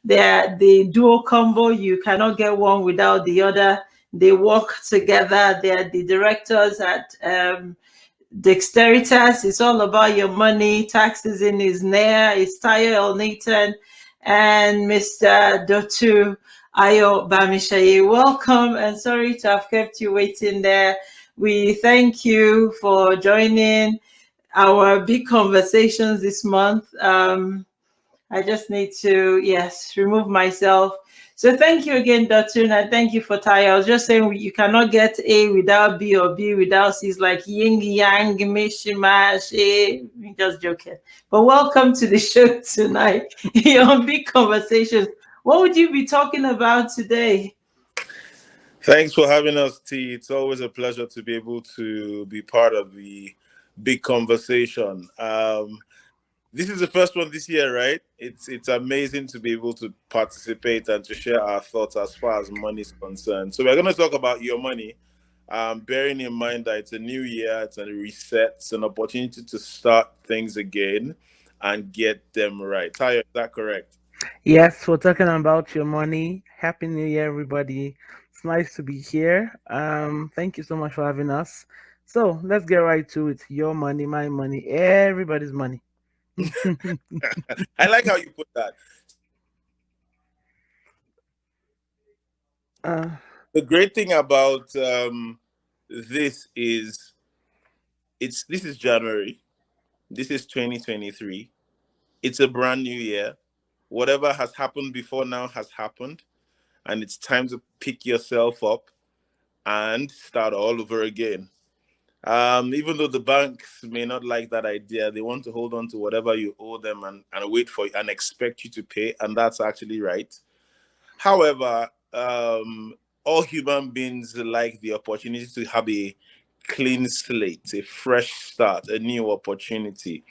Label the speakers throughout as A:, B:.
A: They're the dual combo. You cannot get one without the other. They work together. They're the directors at Dexteritas. It's all about your money. Tax season is near. It's Tayo Elnathan and Mr. Dotun Ayo-Bamisaiye. Welcome, and sorry to have kept you waiting there. We thank you for joining our big conversations this month. I just need to, yes, remove myself. So thank you again, Dotun, and thank you for Ty. I was just saying you cannot get A without B or B without C. It's like yin yang mishimash. Just joking. But welcome to the show tonight. On Big Conversations. What would you be talking about today?
B: Thanks for having us, T. It's always a pleasure to be able to be part of the big conversation. This is the first one this year, right? It's amazing to be able to participate and to share our thoughts as far as money is concerned. So we're going to talk about your money, bearing in mind that it's a new year, it's a reset, it's an opportunity to start things again and get them right. Tayo, is that correct?
C: Yes, we're talking about your money. Happy New Year, everybody. It's nice to be here. Thank you so much for having us. So let's get right to it. Your money, my money, everybody's money.
B: I like how you put that.
C: uh,
B: The great thing about this is this is January. This is 2023. It's a brand new year. Whatever has happened before now has happened, and it's time to pick yourself up and start all over again. Even though the banks may not like that idea, they want to hold on to whatever you owe them and wait for and expect you to pay, and that's actually right. However, all human beings like the opportunity to have a clean slate, a fresh start, a new opportunity.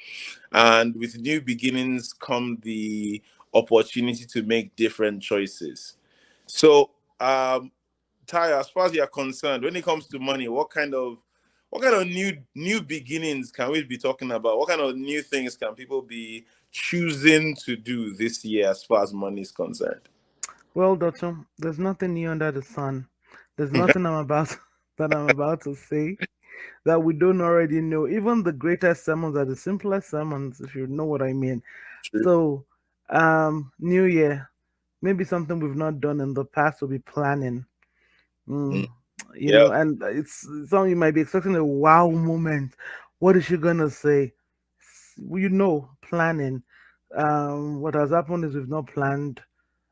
B: And with new beginnings come the opportunity to make different choices. So, Ty, as far as you're concerned, when it comes to money, what kind of new beginnings can we be talking about? What kind of new things can people be choosing to do this year as far as money is concerned?
C: well, Dotun, there's nothing new under the sun. There's nothing I'm about that I'm about to say that we don't already know. Even the greatest sermons are the simplest sermons, if you know what I mean.
B: True.
C: So, New Year, maybe something we've not done in the past will be planning.
B: Mm.
C: Mm,
B: Yeah.
C: and it's something you might be expecting a wow moment. What is she gonna say? Well, planning. What has happened is we've not planned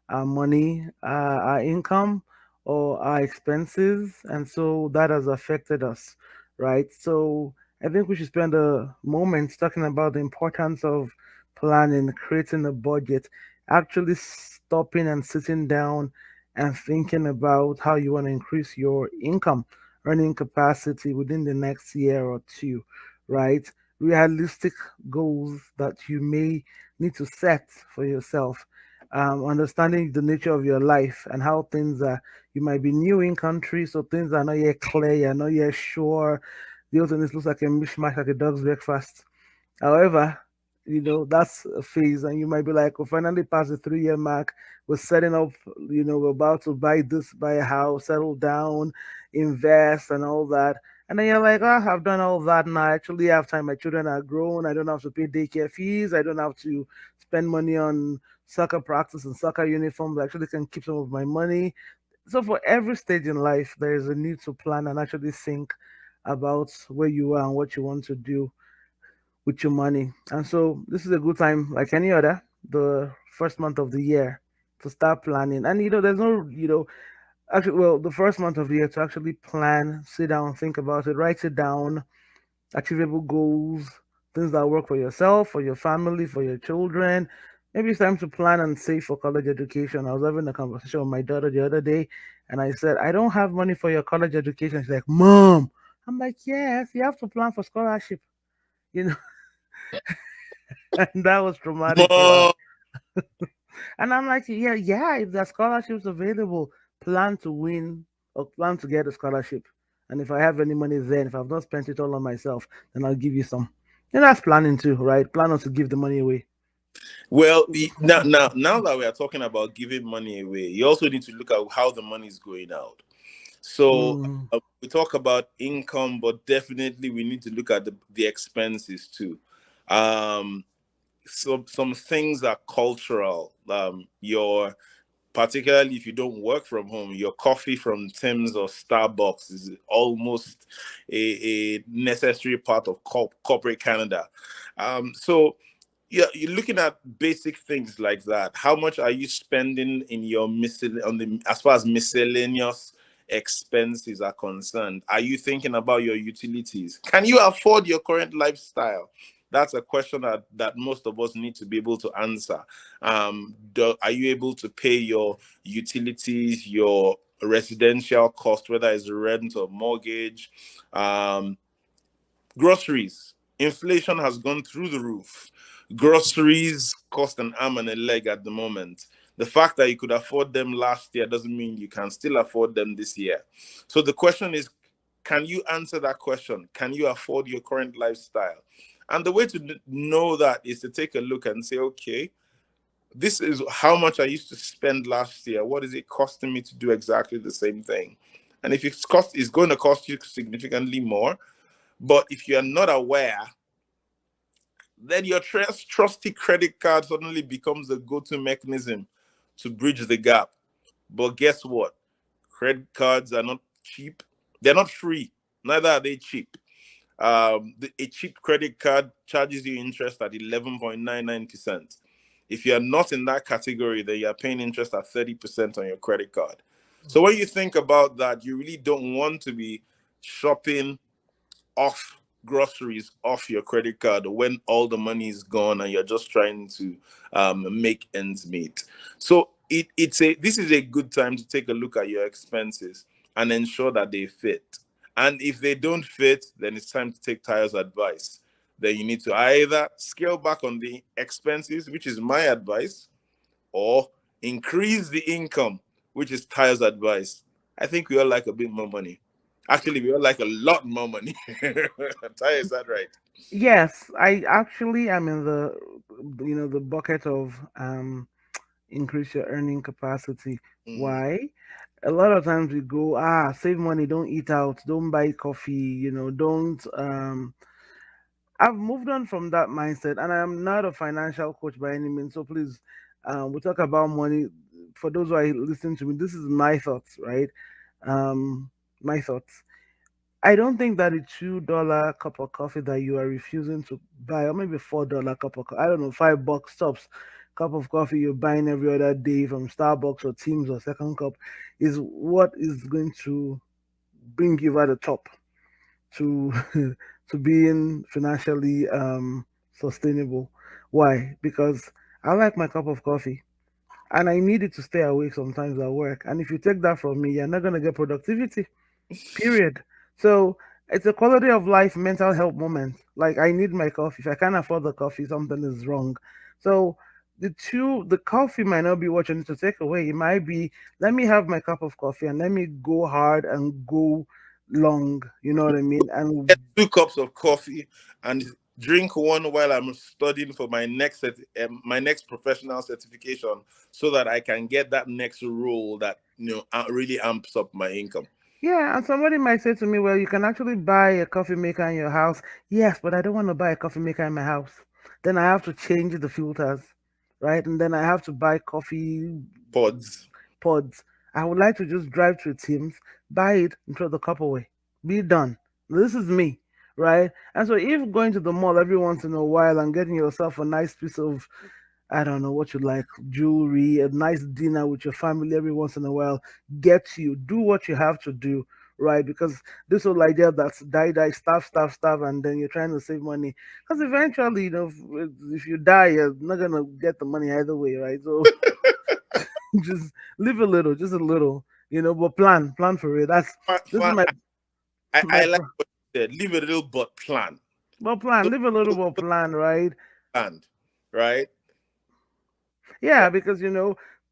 C: our money, our income, or our expenses, and so that has affected us, right? So I think we should spend a moment talking about the importance of planning, creating a budget, actually stopping and sitting down and thinking about how you want to increase your income earning capacity within the next year or two, right? Realistic goals that you may need to set for yourself, understanding the nature of your life and how things are. You might be new in country, so things are not yet clear, you're not yet sure. The whole thing looks like a mishmash, like a dog's breakfast. However, that's a phase, and you might be like, we finally passed the 3 year mark. We're setting up, we're about to buy this, buy a house, settle down, invest, and all that. And then you're like, oh, I've done all that now. I actually have time. My children are grown. I don't have to pay daycare fees. I don't have to spend money on soccer practice and soccer uniforms. I actually can keep some of my money. So for every stage in life, there is a need to plan and actually think about where you are and what you want to do with your money. And so this is a good time, like any other, the first month of the year to start planning. And there's no, actually, well, the first month of the year to actually plan, sit down, think about it, write it down, achievable goals, things that work for yourself, for your family, for your children. Maybe it's time to plan and save for college education. I was having a conversation with my daughter the other day, and I said, I don't have money for your college education. She's like, Mom. I'm like, yes, you have to plan for scholarship, you know, and that was traumatic for her.
B: More.
C: And I'm like, yeah, yeah, if there's scholarships available, plan to win or plan to get a scholarship. And if I have any money then, if I've not spent it all on myself, then I'll give you some. And that's planning too, right? Plan not to give the money away.
B: Well, now that we are talking about giving money away, you also need to look at how the money is going out. So
C: Mm,
B: we talk about income, but definitely we need to look at the expenses too. Um, some things are cultural. Your particularly if you don't work from home, your coffee from Tim's or Starbucks is almost a necessary part of corporate Canada. So yeah, you're looking at basic things like that. How much are you spending in your as far as miscellaneous expenses are concerned? Are you thinking about your utilities? Can you afford your current lifestyle? That's a question that most of us need to be able to answer. Are you able to pay your utilities, your residential cost, whether it's rent or mortgage? Um, Groceries. Inflation has gone through the roof. Groceries cost an arm and a leg at the moment. The fact that you could afford them last year doesn't mean you can still afford them this year. So the question is, can you answer that question? Can you afford your current lifestyle? And the way to know that is to take a look and say, okay, this is how much I used to spend last year. What is it costing me to do exactly the same thing? And if it's going to cost you significantly more, but if you are not aware, then your trusty credit card suddenly becomes the go-to mechanism to bridge the gap. But guess what? Credit cards are not cheap. They're not free. Neither are they cheap. A cheap credit card charges you interest at 11.99%. If you're not in that category, then you're paying interest at 30% on your credit card. So when you think about that, you really don't want to be shopping off groceries off your credit card when all the money is gone and you're just trying to make ends meet. So this is a good time to take a look at your expenses and ensure that they fit. And if they don't fit, then it's time to take Tyler's advice. Then you need to either scale back on the expenses, which is my advice, or increase the income, which is Tyler's advice. I think we all like a bit more money. Actually, we all like a lot more money. Tyler, is that right?
C: yes, I actually am in the bucket of increase your earning capacity.
B: Mm.
C: Why? A lot of times we go, save money, don't eat out, don't buy coffee, don't I've moved on from that mindset, and I'm not a financial coach by any means. So please, we talk about money. For those who are listening to me, this is my thoughts, right? My thoughts. I don't think that a $2 cup of coffee that you are refusing to buy, or maybe $4 cup of, I don't know, $5 tops cup of coffee you're buying every other day from Starbucks or Teams or Second Cup, is what is going to bring you at the top to to being financially sustainable. Why? Because I like my cup of coffee and I need it to stay awake sometimes at work. And if you take that from me, you're not gonna get productivity. Period. So it's a quality of life, mental health moment. Like I need my coffee. If I can't afford the coffee, something is wrong. So the coffee might not be what you need to take away. It might be, let me have my cup of coffee and let me go hard and go long. You know what I mean? And
B: Get 2 cups of coffee and drink one while I'm studying for my next professional certification, so that I can get that next role that really amps up my income.
C: yeah, and somebody might say to me, well, you can actually buy a coffee maker in your house. Yes, but I don't want to buy a coffee maker in my house. Then I have to change the filters, right? And then I have to buy coffee
B: Pods.
C: pods. I would like to just drive to Tim's, buy it, and throw the cup away. Be done. This is me, right? And so if going to the mall every once in a while and getting yourself a nice piece of, I don't know what you like, jewelry, a nice dinner with your family every once in a while, get you, do what you have to do, right? Because this whole idea that's die, starve, and then you're trying to save money. Because eventually, if you die, you're not going to get the money either way, right? So just live a little, just a little, but plan for it. This is
B: Fine.
C: my
B: I like what you said. Leave a little but plan.
C: but plan,
B: Don't
C: live a little
B: don't
C: but plan, right?
B: plan, right?
C: Yeah, because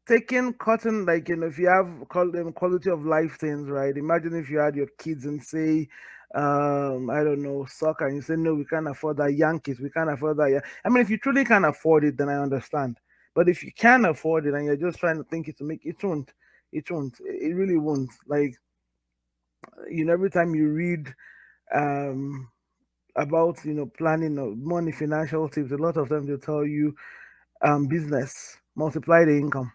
C: taking cotton, like if you have call them quality of life things, right? Imagine if you had your kids and say, I don't know, soccer, and you say, no, we can't afford that. Yankees, we can't afford that. Yeah. I mean, if you truly can't afford it, then I understand. But if you can afford it and you're just trying to think it to make it won't. It won't. It really won't. Like, every time you read um about planning or money financial tips, a lot of them they'll tell you business, multiply the income.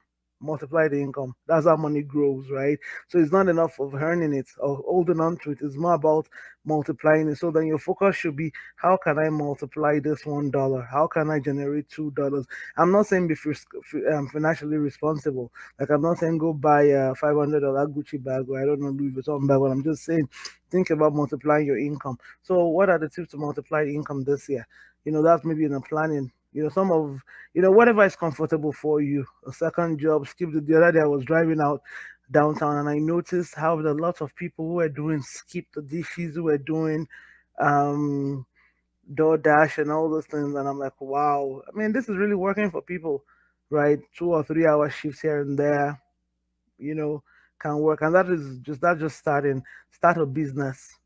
C: That's how money grows, right? So it's not enough of earning it or holding on to it. It's more about multiplying it. So then your focus should be, how can I multiply this $1? How can I generate $2? I'm not saying be financially responsible. Like, I'm not saying go buy a $500 Gucci bag, or I don't know, Louis Vuitton bag. But I'm just saying, think about multiplying your income. So what are the tips to multiply income this year? That's maybe in the planning. Some of whatever is comfortable for you. A second job, skip the other day I was driving out downtown and I noticed how there are lots of people who were doing skip the dishes, who were doing um DoorDash and all those things, and I'm like, wow. I mean, this is really working for people, right? 2 or 3 hour shifts here and there, you know, can work. And that's just starting. Start a business.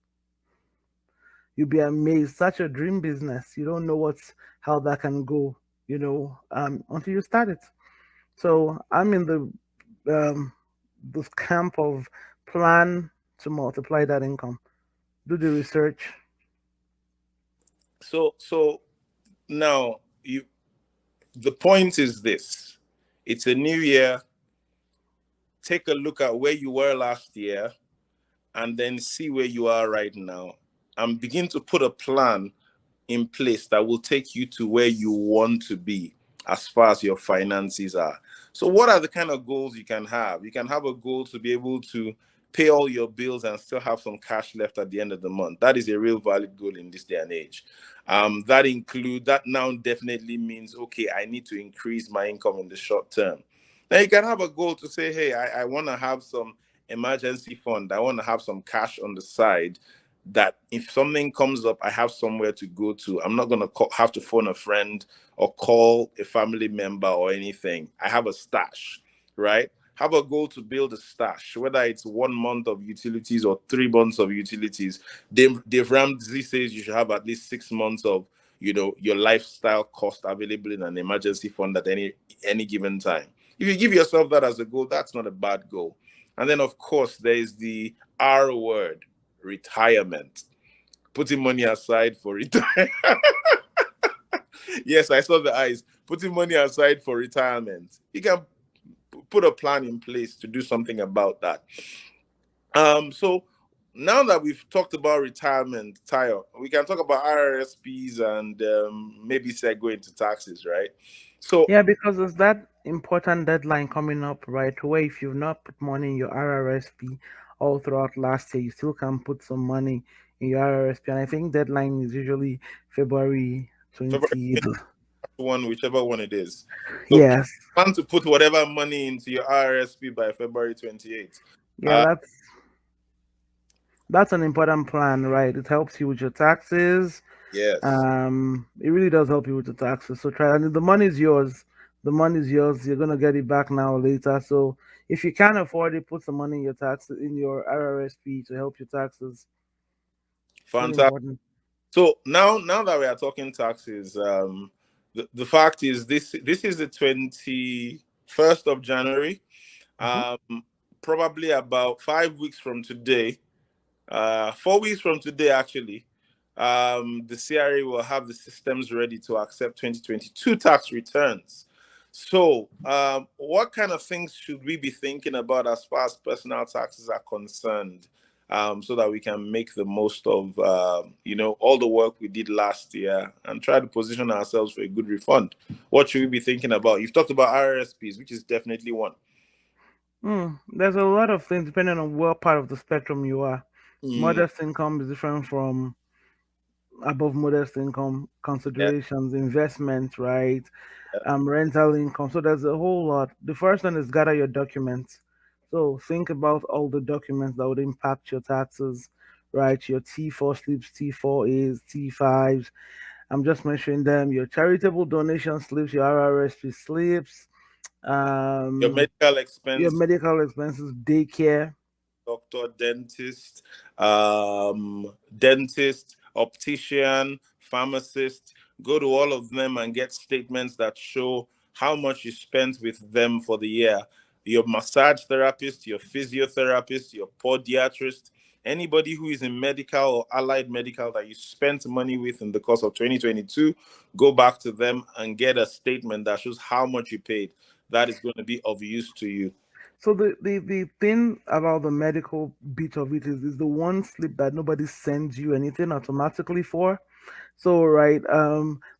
C: You'll be amazed. Such a dream business. You don't know how that can go, until you start it. So I'm in um, this camp of plan to multiply that income. Do the research.
B: So now the point is this: it's a new year. Take a look at where you were last year, and then see where you are right now, and begin to put a plan in place that will take you to where you want to be as far as your finances are. So, what are the kind of goals you can have? You can have a goal to be able to pay all your bills and still have some cash left at the end of the month. That is a real valid goal in this day and age. That now definitely means, okay, I need to increase my income in the short term. Then you can have a goal to say, hey, I want to have some emergency fund. I want to have some cash on the side that if something comes up, I have somewhere to go to. I'm not going to have to phone a friend or call a family member or anything. I have a stash, right? Have a goal to build a stash, whether it's 1 month of utilities or 3 months of utilities. Dave Ramsey says you should have at least 6 months of your lifestyle cost available in an emergency fund at any given time. If you give yourself that as a goal, that's not a bad goal. And then, of course, there is the R word, retirement. Putting money aside for retirement. Yes, I saw the eyes. Putting money aside for retirement. You can put a plan in place to do something about that. So now that we've talked about retirement, Tayo, we can talk about RRSPs and maybe segue into taxes, right? So
C: Yeah, because there's that important deadline coming up, right? Where if you've not put money in your RRSP all throughout last year, you still can put some money in your RRSP. And I think deadline is usually February
B: February
C: 20th.
B: 21, whichever one it is. So
C: Yes.
B: plan to put whatever money into your RRSP by February 28th.
C: Yeah, that's an important plan, right? It helps you with your taxes.
B: Yes.
C: It really does help you with the taxes. So try, and the money is yours. The money is yours. You're gonna get it back now or later. So if you can't afford it, put some money in your taxes in your RRSP to help your taxes. It's really
B: Fantastic.
C: important.
B: So now that we are talking taxes, the fact is this is the 21st of January.
C: Hmm.
B: Um, Probably about 5 weeks from today, 4 weeks from today, actually, the CRA will have the systems ready to accept 2022 tax returns. So, what kind of things should we be thinking about as far as personal taxes are concerned, so that we can make the most of all the work we did last year and try to position ourselves for a good refund? What should we be thinking about? You've talked about RRSPs, which is definitely one.
C: There's a lot of things depending on what part of the spectrum you are.
B: Mm,
C: Modest income is different from above modest income
B: yeah,
C: considerations, investment, right?
B: yeah.
C: Rental income. So there's a whole lot. The first one is gather your documents. So think about all the documents that would impact your taxes, right? Your T4 slips, T4As, T5s. I'm just mentioning them. Your charitable donation slips, your RRSP slips,
B: Your
C: um,
B: medical
C: your
B: expense.
C: medical expenses, daycare.
B: doctor, dentist, optician, pharmacist. Go to all of them and get statements that show how much you spent with them for the year. Your massage therapist, your physiotherapist, your podiatrist, anybody who is in medical or allied medical that you spent money with in the course of 2022, go back to them and get a statement that shows how much you paid. That is going to be of use to you.
C: So the thing about the medical bit of it is the one slip that nobody sends you anything automatically for. So right,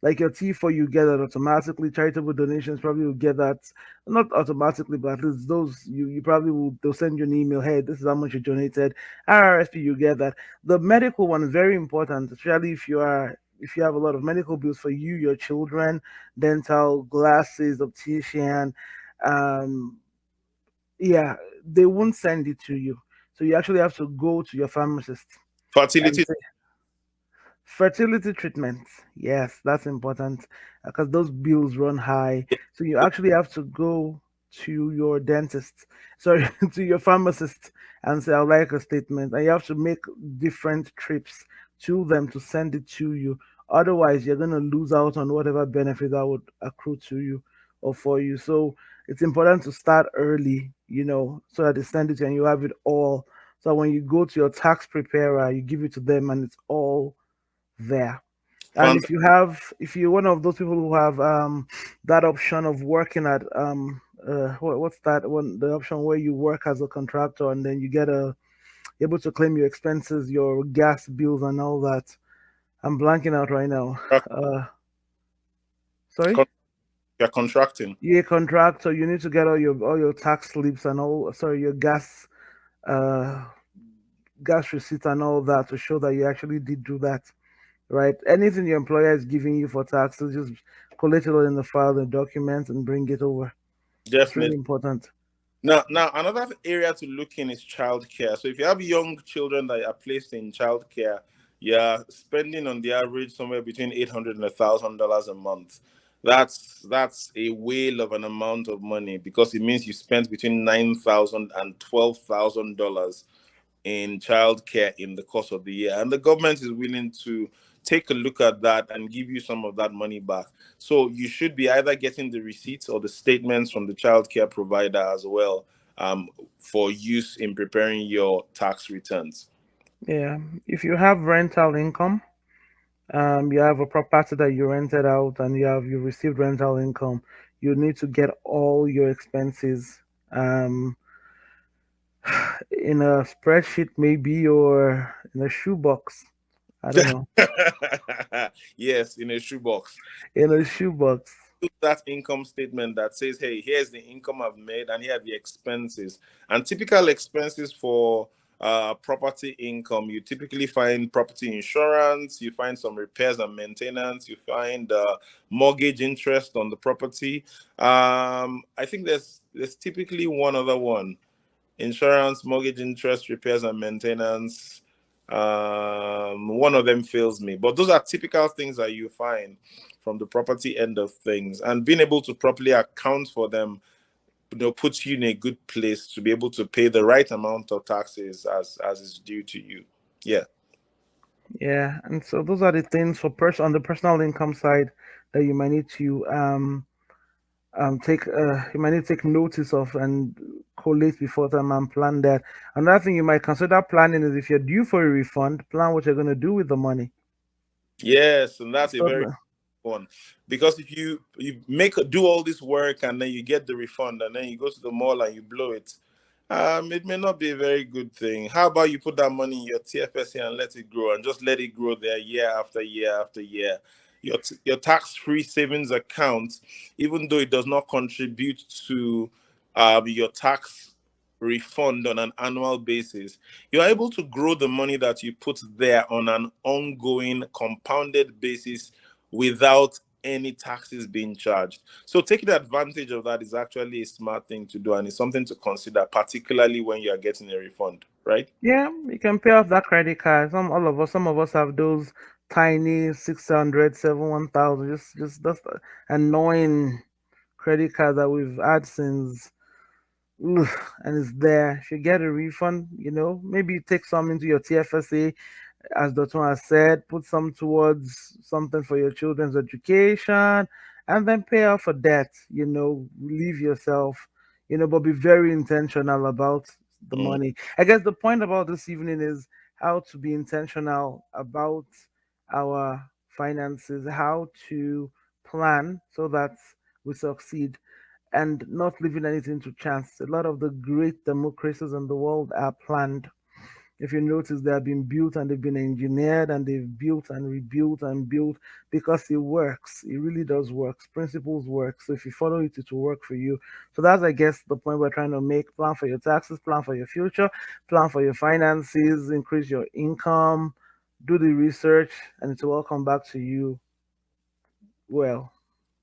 C: like your T4, you get that automatically. Charitable donations probably will get that, not automatically, but at least those you probably will. They'll send you an email. Hey, this is how much you donated. RRSP, you get that. The medical one is very important, especially if you have a lot of medical bills for you, your children, dental, glasses, optician. Um, yeah, they won't send it to you. So you actually have to go to your pharmacist and
B: Fertility.
C: fertility treatment. Yes, that's important because those bills run high. So you actually have to go to your dentist, sorry, to your pharmacist and say, I'd like a statement. And you have to make different trips to them to send it to you. Otherwise, you're going to lose out on whatever benefit that would accrue to you or for you. So it's important to start early, so that they send it to you and you have it all. So when you go to your tax preparer, you give it to them and it's all there. And
B: Fant-
C: if you're one of those people who have that option of working at what's that one, the option where you work as a contractor and then you get able to claim your expenses, your gas bills and all that. I'm blanking out right now. uh Sorry.
B: con- you're contracting.
C: You're a contractor, you need to get all your tax slips and all, sorry, your uh gas receipt and all that to show that you actually did do that, right? Anything your employer is giving you for taxes, just collect it all in the file, the documents, and bring it over. It's really
B: Definitely.
C: important.
B: Now, another area to look in is childcare. So if you have young children that are placed in childcare, you're spending on the average somewhere between $800 and $1,000 a month. That's a whale of an amount of money because it means you spent between $9,000 and $12,000 in childcare in the course of the year. And the government is willing to take a look at that and give you some of that money back. So you should be either getting the receipts or the statements from the childcare provider as well, for use in preparing your tax returns.
C: Yeah. If you have rental income, you have a property that you rented out and you received rental income, you need to get all your expenses um in a spreadsheet maybe or in a shoebox. I don't know.
B: Yes, in a shoebox.
C: In a shoebox.
B: That income statement that says, hey, here's the income I've made and here are the expenses. And typical expenses for property income, you typically find property insurance, you find some repairs and maintenance, you find mortgage interest on the property. I think there's typically one other one: insurance, mortgage interest, repairs and maintenance. One of them fails me, but those are typical things that you find from the property end of things, and being able to properly account for them, puts you in a good place to be able to pay the right amount of taxes as is due to you. Yeah.
C: Yeah, and so those are the things for on the personal income side that you might need to take you might need to take notice of and collate before time and plan that. Another thing you might consider planning is if you're due for a refund, plan what you're going to do with the money.
B: Yes, and that's a
C: So
B: very one, because if you do all this work and then you get the refund and then you go to the mall and you blow it, it may not be a very good thing. How about you put that money in your TFSA and let it grow, and just let it grow there year after year after year? Your tax-free savings account, even though it does not contribute to your tax refund on an annual basis, you're able to grow the money that you put there on an ongoing compounded basis without any taxes being charged. So taking advantage of that is actually a smart thing to do, and it's something to consider, particularly when you are getting a refund, right?
C: yeah, you can pay off that credit card. Some of us have those tiny 600, 1,000, just that's the annoying credit card that we've had since ugh, and it's there. If you get a refund, maybe take some into your TFSA, as Dotun has said, put some towards something for your children's education, and then pay off for debt. Relieve yourself, but be very intentional about the
B: Mm.
C: money. I guess the point about this evening is how to be intentional about our finances, how to plan so that we succeed and not leaving anything to chance. A lot of the great democracies in the world are planned. If you notice, they have been built and they've been engineered and they've built and rebuilt and built because it works. It really does work. Principles work. So if you follow it, it will work for you. So that's, I guess, the point we're trying to make. Plan for your taxes, plan for your future, plan for your finances, increase your income, do the research, and it will all come back to you well.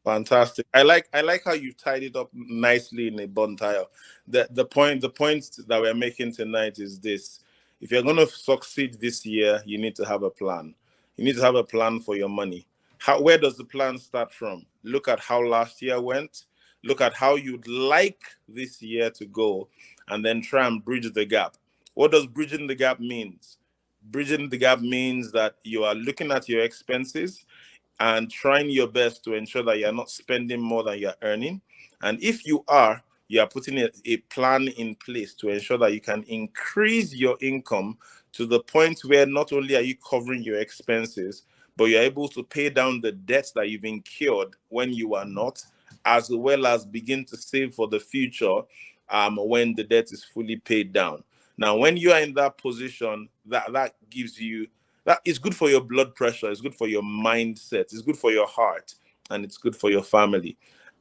B: Fantastic. I like how you tied it up nicely in a bun tile. The point that we're making tonight is this. If you're gonna succeed this year, you need to have a plan. You need to have a plan for your money. Where does the plan start from? Look at how last year went, look at how you'd like this year to go, and then try and bridge the gap. What does bridging the gap means? Bridging the gap means that you are looking at your expenses and trying your best to ensure that you're not spending more than you're earning. And if you are, you are putting a plan in place to ensure that you can increase your income to the point where not only are you covering your expenses, but you're able to pay down the debts that you've incurred when you are not, as well as begin to save for the future when the debt is fully paid down. Now, when you are in that position, that gives you that is good for your blood pressure, it's good for your mindset, it's good for your heart, and it's good for your family.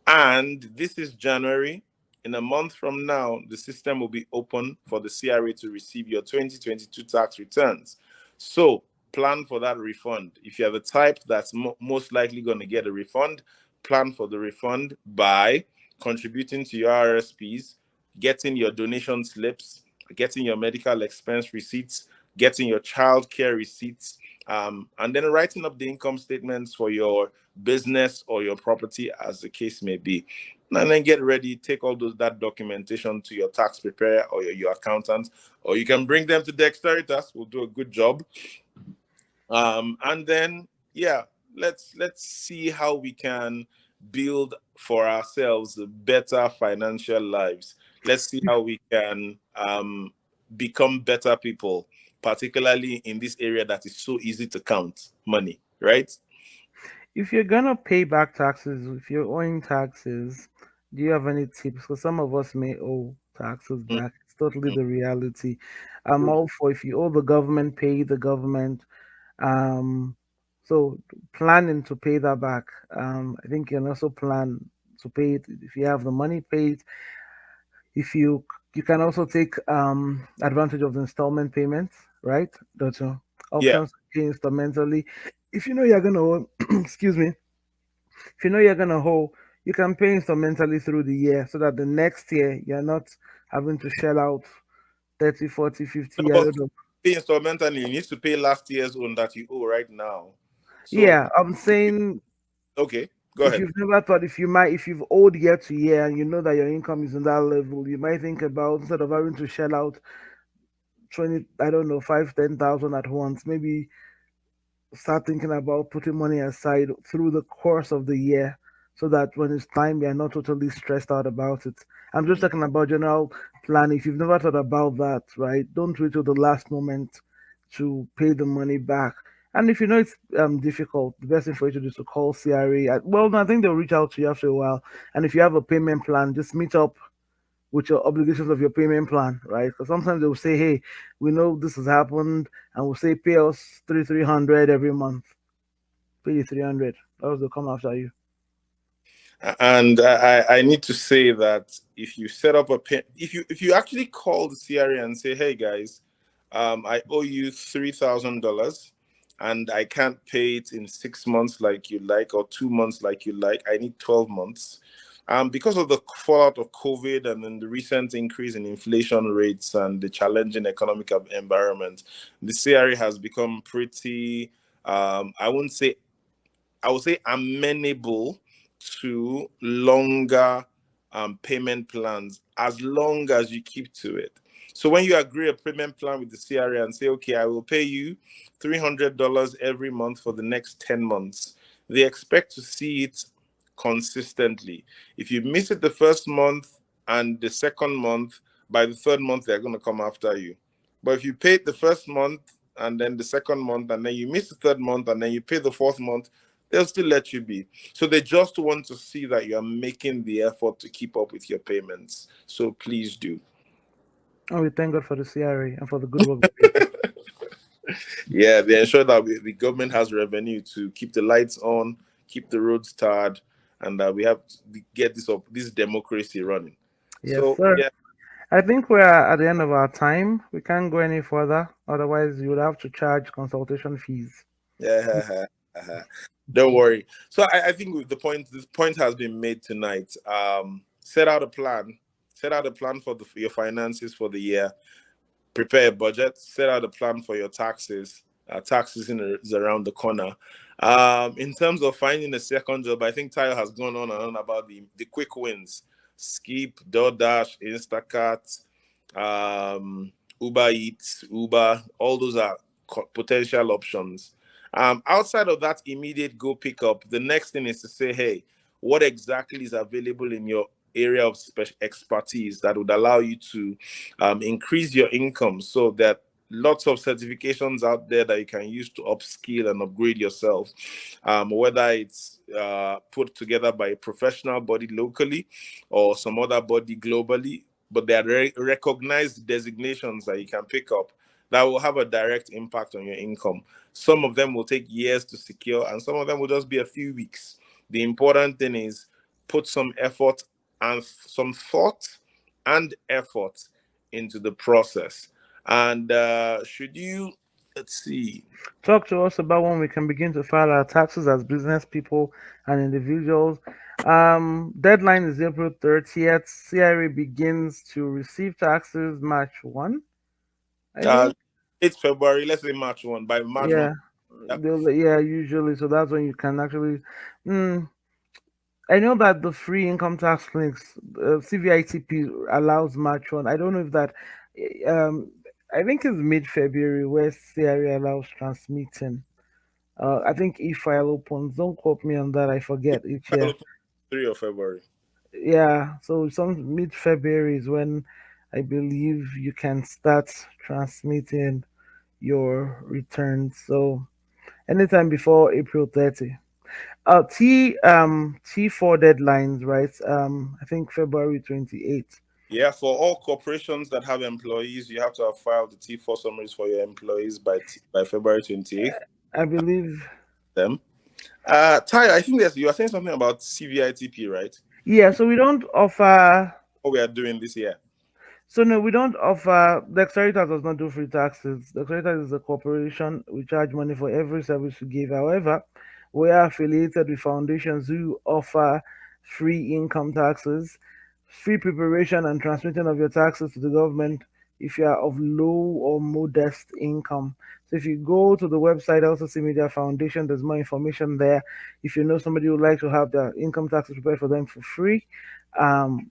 B: And this is January. In a month from now, the system will be open for the CRA to receive your 2022 tax returns. So plan for that refund. If you're the type that's most likely going to get a refund, plan for the refund by contributing to your RSPs, getting your donation slips, getting your medical expense receipts, getting your child care receipts, and then writing up the income statements for your business or your property, as the case may be. And then get ready, take all that documentation to your tax preparer or your accountant, or you can bring them to Dexteritas. We'll do a good job. And then, yeah, let's see how we can build for ourselves better financial lives. Let's see how we can become better people, particularly in this area that is so easy to count money, right?
C: If you're gonna pay back taxes, if you're owing taxes, do you have any tips? Because some of us may owe taxes back. It's totally
B: Mhm.
C: the reality. I'm all for, if you owe the government, pay the government. Um, so planning to pay that back. I think you can also plan to pay it if you have the money. Pay it. If you can also take advantage of the installment payments, right? That's
B: Yeah.
C: options to pay instrumentally. If you know you're gonna owe, excuse me, if you know you're gonna hold, you can pay instrumentally through the year so that the next year you're not having to shell out 30, 40,
B: No,
C: 50. I
B: but
C: don't know.
B: pay installmentally, you need to pay last year's own that you owe right now. So,
C: Yeah, I'm
B: if you,
C: saying,
B: okay, go
C: if
B: ahead.
C: you've never thought, if you've owed year to year and you know that your income is in that level, you might think about, instead of having to shell out 20, I don't know, 5, 10,000 at once, maybe start thinking about putting money aside through the course of the year so that when it's time you're not totally stressed out about it. I'm just talking about general planning. If you've never thought about that, right, don't wait till the last moment to pay the money back. And if you know it's difficult, the best thing for you to do is to call CRA. Well, no, I think they'll reach out to you after a while. And if you have a payment plan, just meet up with your obligations of your payment plan, right? Because sometimes they'll say, "Hey, we know this has happened," and we'll say, "Pay us 300 every month." Pay you 300. That was the come after you.
B: And I need to say that if you set up if you actually call the CRA and say, hey guys, I owe you $3,000 and I can't pay it in 6 months like you like, or 2 months like you like, I need 12 months. Because of the fallout of COVID and then the recent increase in inflation rates and the challenging economic environment, the CRA has become pretty, I wouldn't say I would say amenable to longer payment plans as long as you keep to it. So when you agree a payment plan with the CRA and say, okay, I will pay you $300 every month for the next 10 months, they expect to see it consistently. If you miss it the first month and the second month, by the third month, they're going to come after you. But if you pay the first month and then the second month, and then you miss the third month, and then you pay the fourth month, they'll still let you be. So they just want to see that you're making the effort to keep up with your payments. So please do.
C: Oh, we thank God for the CRA and for the good work they do.
B: Yeah, they ensure that the government has revenue to keep the lights on, keep the roads tarred, and that we have to get this democracy running.
C: Yes,
B: So
C: sir.
B: yeah,
C: I think we're at the end of our time. We can't go any further. Otherwise, you would have to charge consultation fees.
B: yeah. Don't worry. So I think with this point has been made tonight. Set out a plan. Set out a plan for your finances for the year. Prepare a budget, set out a plan for your taxes. Is around the corner. In terms of finding a second job, I think Tayo has gone on and on about the quick wins. Skip, DoorDash, Instacart, Uber Eats, Uber, all those are potential options. Outside of that immediate go pick up, the next thing is to say, hey, what exactly is available in your area of expertise that would allow you to increase your income, so that lots of certifications out there that you can use to upskill and upgrade yourself, whether it's put together by a professional body locally or some other body globally, but they are recognized designations that you can pick up that will have a direct impact on your income. Some of them will take years to secure, and some of them will just be a few weeks. The important thing is put some effort and some thought and effort into the process. And should you, let's see.
C: Talk to us about when we can begin to file our taxes as business people and individuals. Deadline is April 30th. CRA begins to receive taxes March 1, I
B: Uh,
C: think.
B: it's February. Let's say March 1. By March 1.
C: Yeah,
B: Yeah.
C: yeah, usually. So that's when you can actually. Mm, I know that the free income tax links, CVITP allows March 1. I don't know if that. Um, I think it's mid-February where CRA allows transmitting. I think e-file opens. Don't quote me on that. I forget each year.
B: 3 of February.
C: Yeah, so some mid-February is when I believe you can start transmitting your returns. So anytime before April 30. T4 deadlines, right? I think February 28th.
B: Yeah, for all corporations that have employees, you have to have filed the T4 summaries for your employees by February 28th.
C: I believe.
B: Them. Ty, I think you are saying something about CVITP, right?
C: Yeah, so we don't offer.
B: What we are doing this year.
C: So no, we don't offer. The Exteritas does not do free taxes. The Exteritas is a corporation. We charge money for every service we give. However, we are affiliated with foundations who offer free income taxes, free preparation and transmitting of your taxes to the government if you are of low or modest income. So if you go to the website LCC Media Foundation, there's more information there. If you know somebody who would like to have their income taxes prepared for them for free, um,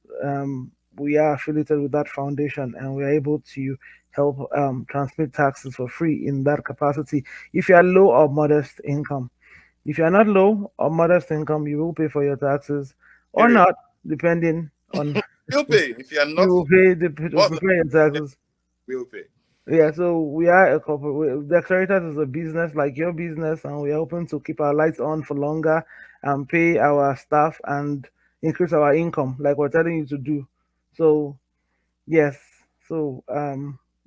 C: we are affiliated with that foundation and we are able to help transmit taxes for free in that capacity if you are low or modest income. If you are not low or modest income, you will pay for your taxes or
B: Period.
C: not, depending on
B: You'll pay. If you are
C: you
B: not
C: will pay to
B: bothered,
C: prepare your taxes.
B: we'll pay.
C: Yeah, so we are a corporate. The Accelerators is a business like your business, and we are open to keep our lights on for longer and pay our staff and increase our income, like we're telling you to do. So yes, so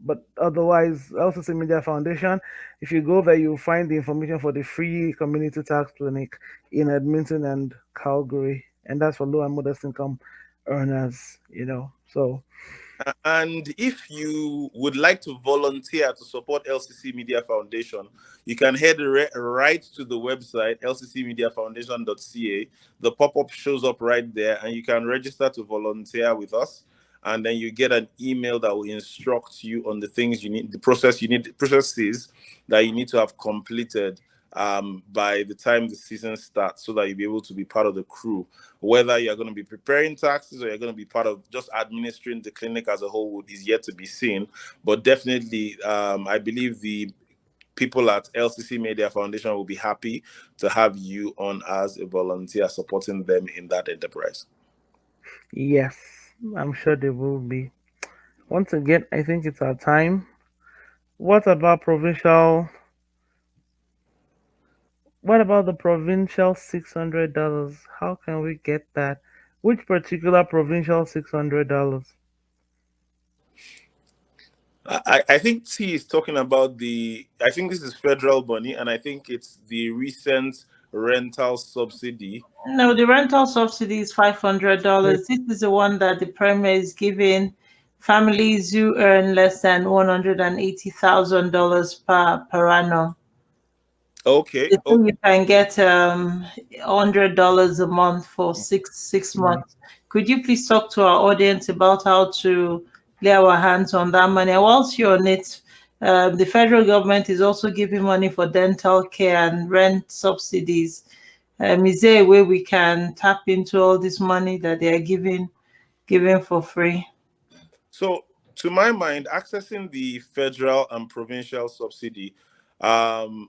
C: but otherwise, LCC Media Foundation. If you go there, you'll find the information for the free community tax clinic in Edmonton and Calgary, and that's for low and modest income earners. So
B: And if you would like to volunteer to support LCC Media Foundation, you can head right to the website lccmediafoundation.ca. The pop-up shows up right there, and you can register to volunteer with us. And then you get an email that will instruct you on the things you need, the processes that you need to have completed by the time the season starts, so that you'll be able to be part of the crew. Whether you're going to be preparing taxes or you're going to be part of just administering the clinic as a whole is yet to be seen. But definitely, I believe the people at LCC Media Foundation will be happy to have you on as a volunteer supporting them in that enterprise.
C: Yes, I'm sure they will be. Once again, I think it's our time. What about provincial? What about the provincial $600? How can we get that? Which particular provincial $600?
B: I think T is talking about I think this is federal money, and I think it's the recent rental subsidy.
A: No, the rental subsidy is
C: Yeah.
A: $500. This is the one that the Premier is giving families who earn less than $180,000 per annum.
B: Okay.
A: They say you can get $100 a month for six
C: Mm.
A: months. Could you please talk to our audience about how to lay our hands on that money? And whilst you're on it, the federal government is also giving money for dental care and rent subsidies. Is there a way we can tap into all this money that they are giving for free?
B: So, to my mind, accessing the federal and provincial subsidy, um,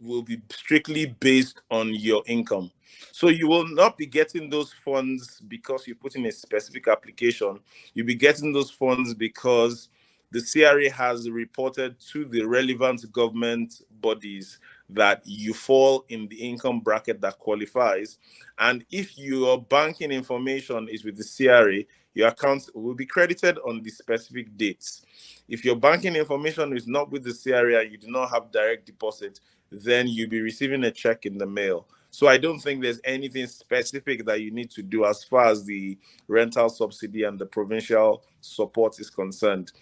B: will be strictly based on your income. So you will not be getting those funds because you put in a specific application. You'll be getting those funds because the CRA has reported to the relevant government bodies that you fall in the income bracket that qualifies. And if your banking information is with the CRA, your account will be credited on the specific dates. If your banking information is not with the CRA, you do not have direct deposit, then you'll be receiving a check in the mail. So I don't think there's anything specific that you need to do as far as the rental subsidy and the provincial support is concerned.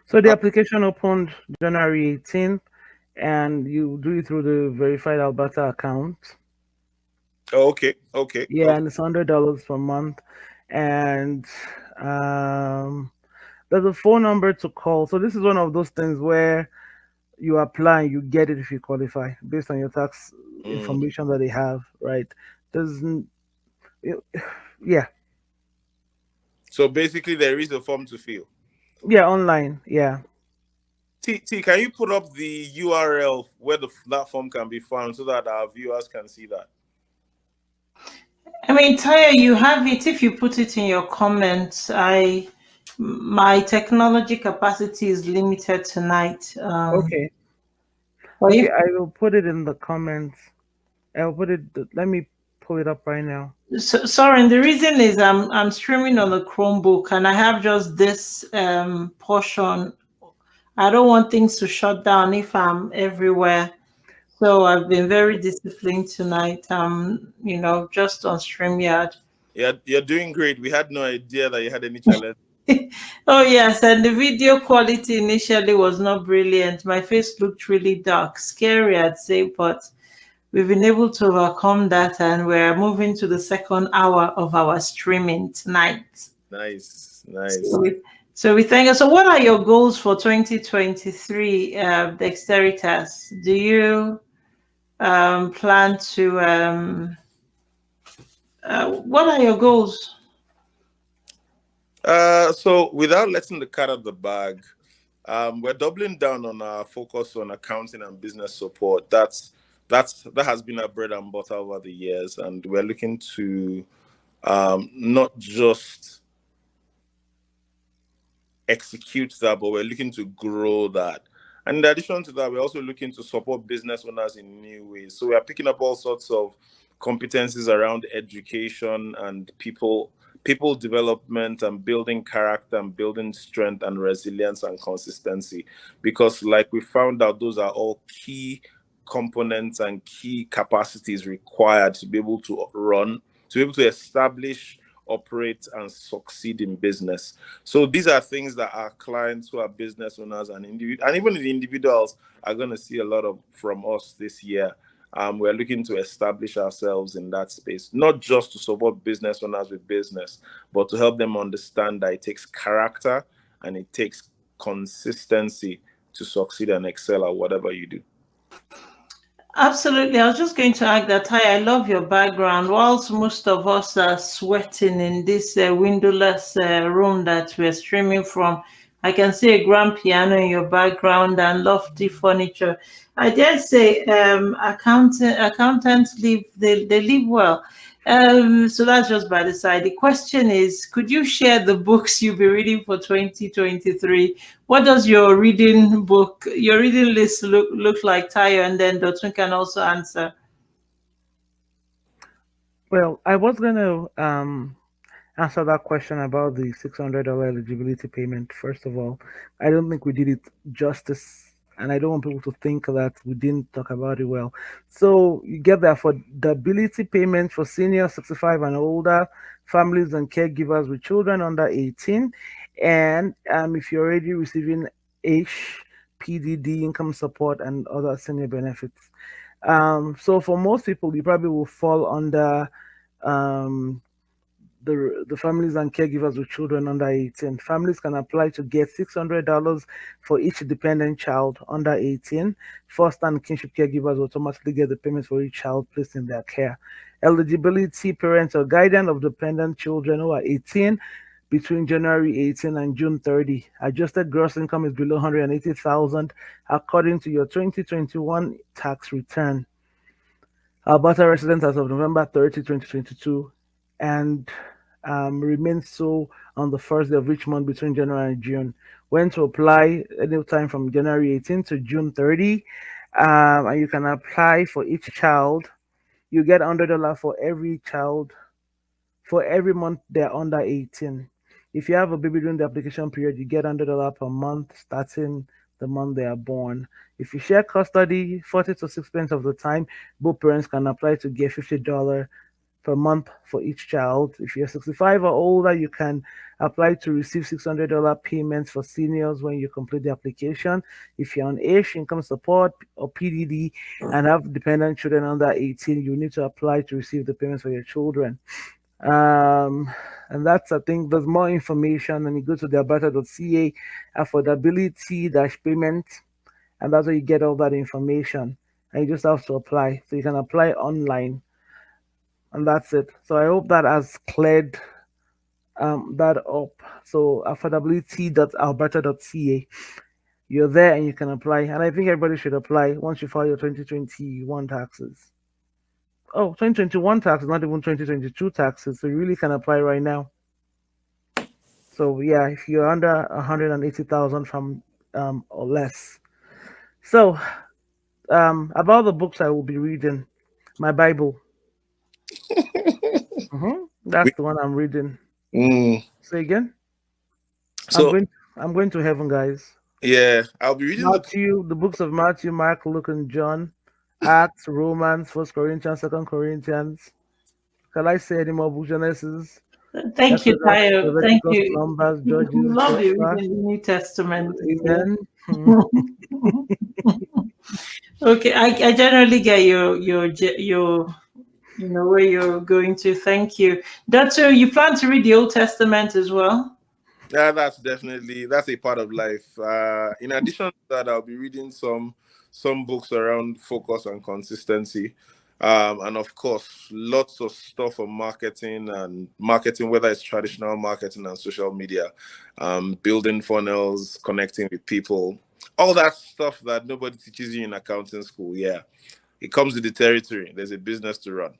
C: So the
B: Uh,
C: application opened January 18th, and you do it through the verified Alberta account.
B: okay, okay,
C: Yeah,
B: okay.
C: and it's $100 per month, and um, there's a phone number to call. So this is one of those things where you apply and you get it if you qualify based on your tax
B: Mm.
C: information that they have, right? There's, yeah,
B: So basically, there is a form to fill.
C: yeah, online, yeah.
B: T, can you put up the URL where that form can be found so that our viewers can see that?
A: I mean, Taya, you have it if you put it in your comments. My technology capacity is limited tonight.
C: Okay,
A: But
C: okay,
A: if
C: I will put it in the comments. I'll put it. Let me pull it up right now.
A: sorry, and the reason is I'm streaming on a Chromebook and I have just this portion. I don't want things to shut down if I'm everywhere. So I've been very disciplined tonight. Just on StreamYard.
B: Yeah, you're doing great. We had no idea that you had any challenge.
A: Oh yes, and the video quality initially was not brilliant. My face looked really dark, scary, I'd say, but we've been able to overcome that, and we're moving to the second hour of our streaming tonight.
B: Nice,
A: So
B: nice.
A: we, so we thank you. So, what are your goals for 2023, Dexteritas? Do you plan to? What are your goals?
B: So without letting the cat out of the bag, we're doubling down on our focus on accounting and business support. That has been our bread and butter over the years, and we're looking to not just execute that, but we're looking to grow that. And in addition to that, we're also looking to support business owners in new ways. So we are picking up all sorts of competencies around education and people development and building character and building strength and resilience and consistency. Because like we found out, those are all key components and key capacities required to be able to run, to be able to establish, operate, and succeed in business. So these are things that our clients who are business owners and and even the individuals are going to see a lot of from us this year. We're looking to establish ourselves in that space, not just to support business owners with business, but to help them understand that it takes character and it takes consistency to succeed and excel at whatever you do.
A: Absolutely. I was just going to add that, Ty, I love your background. Whilst most of us are sweating in this windowless room that we're streaming from, I can see a grand piano in your background and lofty furniture. I dare say accountants live, they live well. So that's just by the side. The question is, could you share the books you'll be reading for 2023? What does your reading list look like, Tayo? And then Dotun can also answer.
C: Well, I was gonna answer that question about the $600 eligibility payment. First of all, I don't think we did it justice, and I don't want people to think that we didn't talk about it well. So you get the affordability payment for seniors 65 and older, families and caregivers with children under 18, and if you're already receiving H, PDD, income support, and other senior benefits. So for most people, you probably will fall under um, the families and caregivers with children under 18. Families can apply to get $600 for each dependent child under 18. First and kinship caregivers automatically get the payment for each child placed in their care. Eligibility: parents or guardian of dependent children who are 18 between January 18 and June 30. Adjusted gross income is below 180,000 according to your 2021 tax return. Alberta resident as of November 30, 2022, and remains so on the first day of each month between January and June. When to apply: anytime from January 18 to June 30. And you can apply for each child. You get $100 for every child for every month they're under 18. If you have a baby during the application period, you get $100 per month starting the month they are born. If you share custody 40 to 6% of the time, both parents can apply to get $50 per month for each child. If you're 65 or older, you can apply to receive $600 payments for seniors when you complete the application. If you're on AISH, income support, or PDD, and have dependent children under 18, you need to apply to receive the payments for your children. And that's, I think, there's more information, and you go to the alberta.ca affordability dash payment, and that's where you get all that information. And you just have to apply. So you can apply online, and that's it. So I hope that has cleared that up. So affordability.alberta.ca, you're there and you can apply. And I think everybody should apply once you file your 2021 taxes. Oh, 2021 taxes, not even 2022 taxes. So you really can apply right now. So yeah, if you're under 180,000 from or less. So about the books I will be reading, my Bible. That's
B: We-
C: the one I'm reading.
B: Mm.
C: Say again. I'm
B: So
C: going. I'm going to heaven, guys.
B: yeah, I'll be reading the.
C: Matthew, the books of Matthew, Mark, Luke, and John, Acts, Romans, First Corinthians, Second Corinthians. Can I say any more books? Genesis,
A: Thank you,
C: Exodus,
A: Tayo. Thank
C: Leviticus,
A: you.
C: Numbers, Judges,
A: Love you
C: Joshua.
A: reading the New Testament.
C: Amen.
A: Okay, I generally get your where you're going to. Thank you. Doctor, you plan to read the Old Testament as well?
B: Yeah, that's a part of life. In addition to that, I'll be reading some books around focus and consistency, and of course, lots of stuff on marketing, whether it's traditional marketing and social media, building funnels, connecting with people, all that stuff that nobody teaches you in accounting school. Yeah, it comes with the territory. There's a business to run.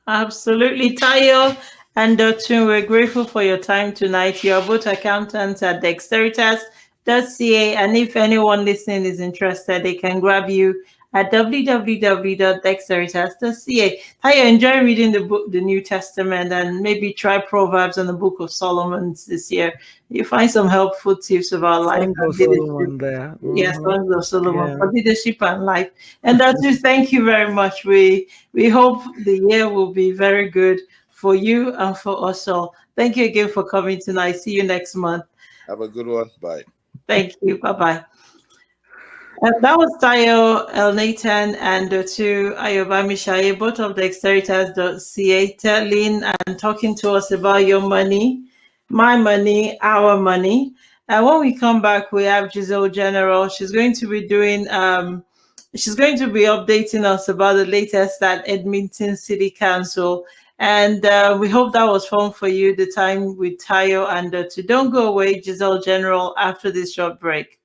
A: Absolutely, Tayo and Dotun, we're grateful for your time tonight. You are both accountants at dexteritas.ca, and if anyone listening is interested, they can grab you at www.dexteritas.ca. Tayo, enjoy reading the book, the New Testament, and maybe try Proverbs and the Book of Solomon this year. You find some helpful tips about life
C: Song
A: and
C: of
A: leadership.
C: Solomon there.
A: Yes, Songs of Solomon
C: Yeah.
A: for leadership and life. And that's it. Thank you very much. We hope the year will be very good for you and for us all. Thank you again for coming tonight. See you next month.
B: Have a good one. Bye.
A: Thank you. Bye bye. That was Tayo, Elnathan, and the two Ayo-Bamisaiye, both of the Exteritas.ca, telling and talking to us about your money, my money, our money. And when we come back, we have Giselle General. She's going to be doing She's going to be updating us about the latest at Edmonton City Council. And we hope that was fun for you, the time with Tayo and Dotun. Don't go away, Giselle General, after this short break.